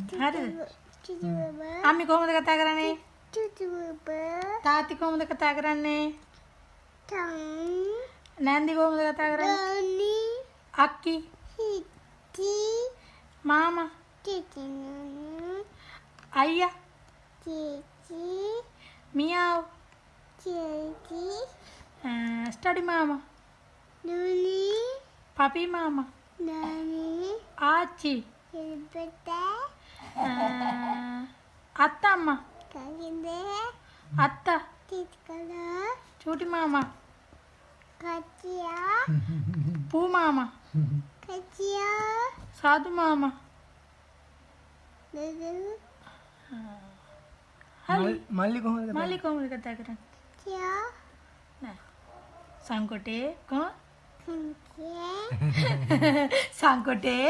හරිද? අම්මි කොහොමද කතා කරන්නේ? තාත්ති කොහොමද කතා කරන්නේ? නැන්දි කොහොමද කතා කරන්නේ? අක්කි මාමා අයියා මියාව් ස්ටඩි මාමා පපි මාමා ආච්චි අත්තම්මා අත්තා චූටි මාමා පූ මාමා සාදු මාමා මල්ලි කොහොමද කතා කරන්නේ? නෑ සංකොටේ සංකොටේ